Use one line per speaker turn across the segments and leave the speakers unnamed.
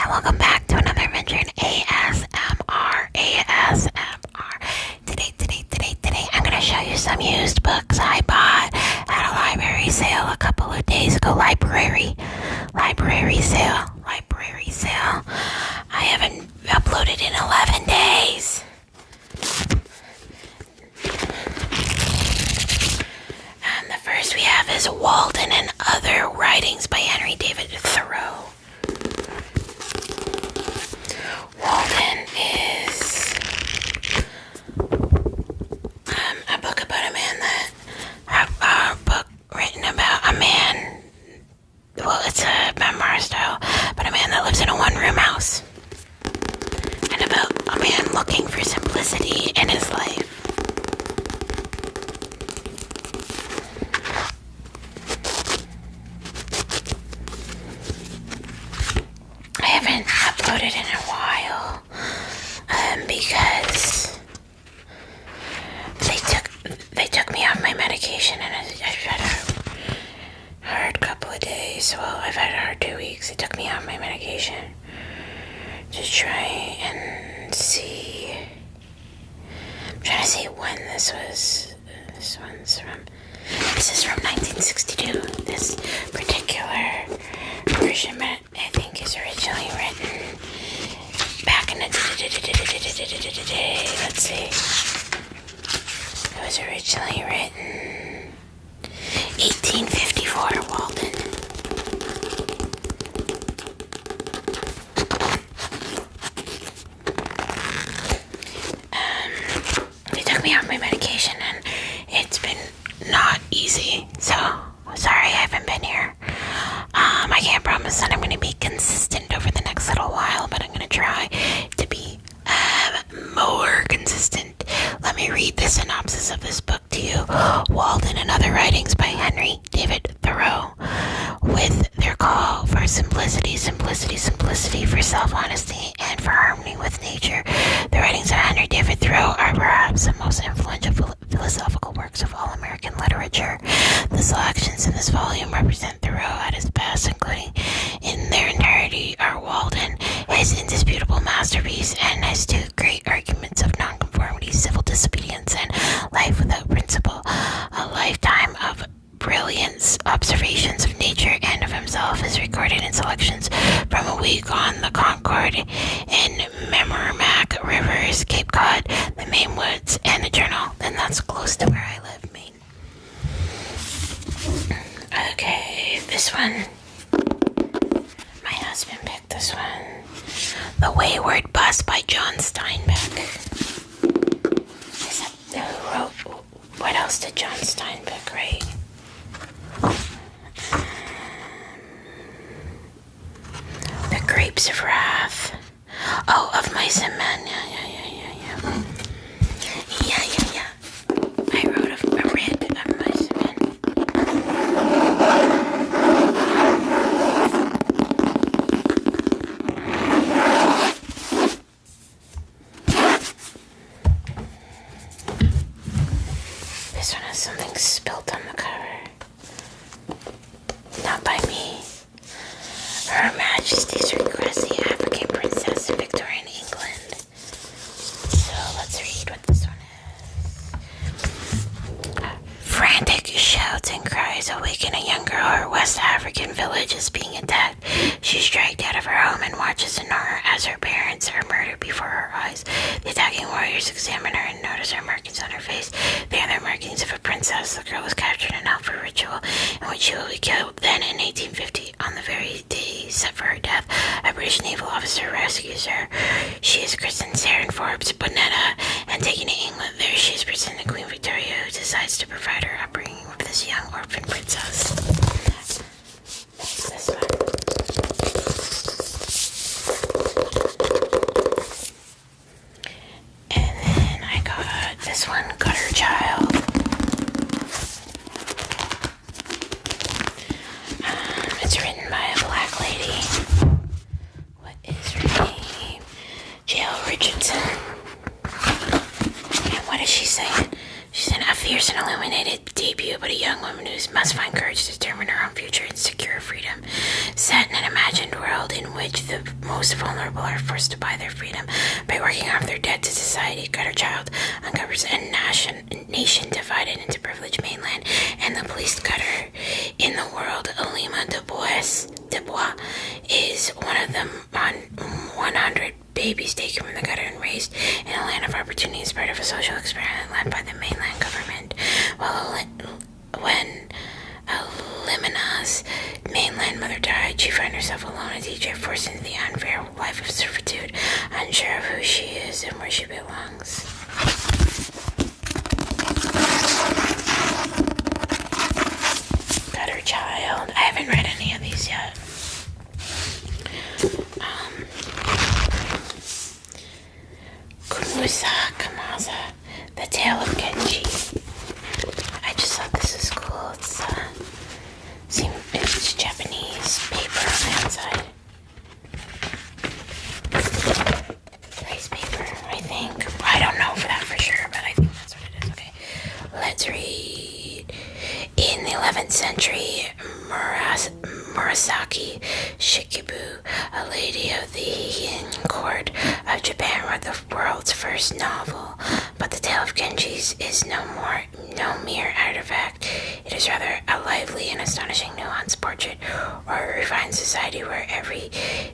welcome back to another adventure in ASMR. Today, I'm gonna show you some used books I bought at a library sale a couple of days ago. Library sale. I haven't uploaded in 11 days. And the first we have is Walden and Other Writings by Henry David Thoreau. Walden is a book about a man a book written about a man, well, it's a memoir style, but a man that lives in a one-room house, and about a man looking for simplicity in his life. I haven't uploaded in a while because they took me off my medication, and I've had a hard couple of days. Well, I've had a hard 2 weeks. They took me off my medication to try and see. I'm trying to see when this was. This is from 1962. This particular version, but I think is originally written back in the day. Let's see. It was originally written 1854, Walden. They took me off my medication, and it's been not easy. So sorry I haven't been here. I can't promise that I'm going to be consistent over the next little while, but I'm going to try to be more consistent. Let me read the synopsis of this book to you. Walden and Other Writings by Henry David Thoreau. With their call for simplicity, for self-honesty, and for harmony with nature, the writings of Henry David Thoreau are perhaps the most influential philosophical works of all American literature. The selections in this volume represent Thoreau at his best, including in their entirety are Walden, his indisputable masterpiece, and his two great arguments of nonconformity, civil disobedience, and life without principle. A lifetime of brilliant observations of nature and of himself is recorded in selections from a week on the Concord in Merrimack Rivers, Cape Cod, the Maine Woods, and the Journal. And that's close to where I live, Maine. Okay, this one. My husband picked this one. The Wayward Bus by John Steinbeck. Who wrote? What else did John Steinbeck write? The Grapes of Wrath. Oh, Of Mice and Men. Yeah. I read Of Mice and Men. This one has something spilt on the cover. Not by me. Her Majesty's Request, the African Princess of Victorian England. So let's read what this one is. Frantic shouts and cries awaken a young girl. Her West African village is being attacked. She's dragged out of her home and watches in horror as her parents are murdered before her eyes. The attacking warriors examine her and notice her markings on her face. They are the markings of a princess. The girl was captured and held for ritual in which she will be killed. Then in 1850, on the very day set for her death, a British naval officer rescues her. She is christened Sarah Forbes Bonetta, and taken to England. There she is presented to Queen Victoria, who decides to provide her upbringing with this young orphan princess. This one. And then I got this one, Gutter Child. It's written by a black lady. What is her name? Jael Richardson. And what is she saying? She's in a fierce and illuminated debut about a young woman who must find courage to determine her own future and secure freedom. Set in an imagined world in which the most vulnerable are forced to buy their freedom by working off their debt to society. Gutter Child uncovers a nation divided into privileged mainland and the least gutter in the world. Alima Dubois is one of them on 100 babies taken from the gutter and raised in a land of opportunity as part of a social experiment led by the mainland government. When Limina's mainland mother died, she found herself alone as Egypt, forced into the unfair life of servitude, unsure of who she is and where she belongs. Gutter Child. I haven't read any of these yet. Kumusa Kamaza, The Tale of Genji. I just thought this was cool. It's Japanese paper on the outside. Rice paper, I think. I don't know for that for sure, but I think that's what it is. Okay, let's read. In the 11th century, Murasaki Shikibu, a lady of the Heian court of Japan, wrote the world's first novel. But the tale of Genji is no mere artifact. It is rather a lively and astonishing nuanced portrait or a refined society where every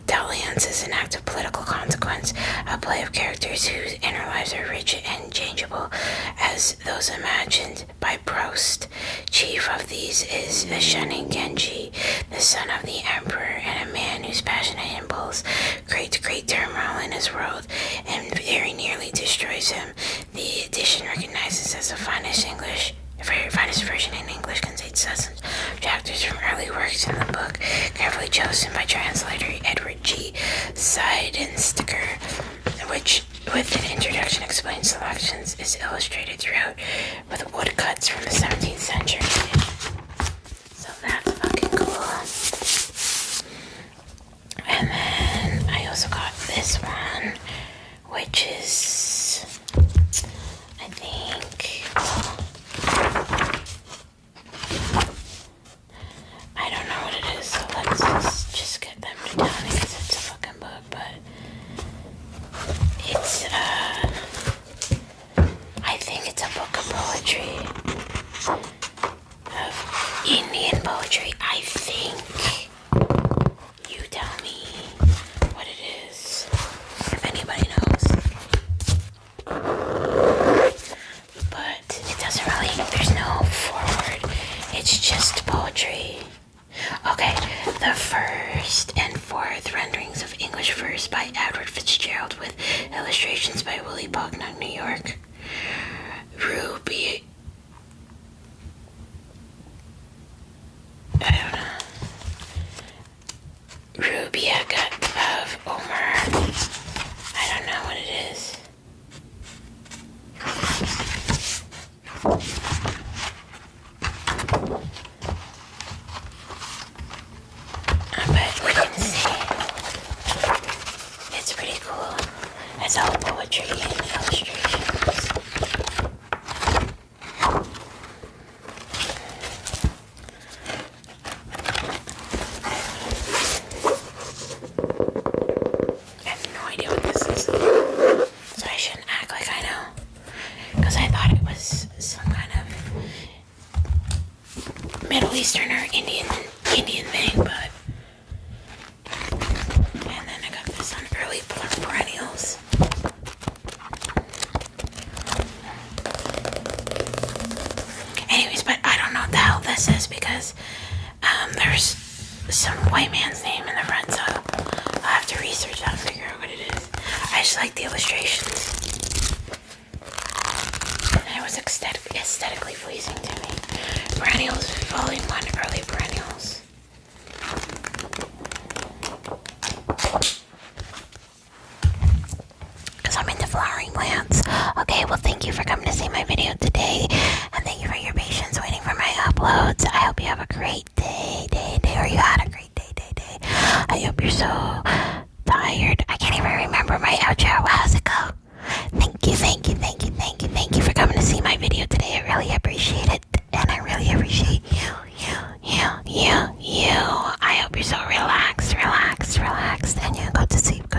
dalliance is an act of political consequence, a play of characters whose inner lives are rich and changeable as those imagined by Proust. Chief of these is the Shonen Genji, the son of the emperor and a man whose passionate impulse creates great turmoil in his world and very nearly destroys him. The edition recognizes as the finest version in English contains dozens of chapters from early works in the book, carefully chosen by translator Edward G. Seidensticker, which, with an introduction, explains selections, is illustrated throughout with woodcuts from the 17th century. So that's fucking cool. And then I also got this one, which is, I think, I don't know what it is, so let's just get them to tell me because it's a fucking book, but it's, I think it's a book of poetry, of Indian poetry, I think. You tell me what it is, if anybody knows. But it doesn't really, there's no foreword, it's just poetry. Okay, the first and fourth renderings of English verse by Edward Fitzgerald with illustrations by Willie Bognock, New York. Rubaiyat of Omar. I don't know what it is. But we can see. It's pretty cool. It's all poetry and illustrations. Middle Eastern or Indian thing, but and then I got this on early perennials. Anyways, but I don't know what the hell this is because there's some white man's name in the front, so I'll have to research that and figure out what it is. I just like the illustrations. And it was aesthetically pleasing to me. Perennials, Volume 1, Early Perennials. Because I'm into flowering plants. Okay, well thank you for coming to see my video today. And thank you for your patience waiting for my uploads. I hope you have a great day, or you had a great day. I hope you're so tired. I can't even remember my outro. How's it go? rest and you go to sleep.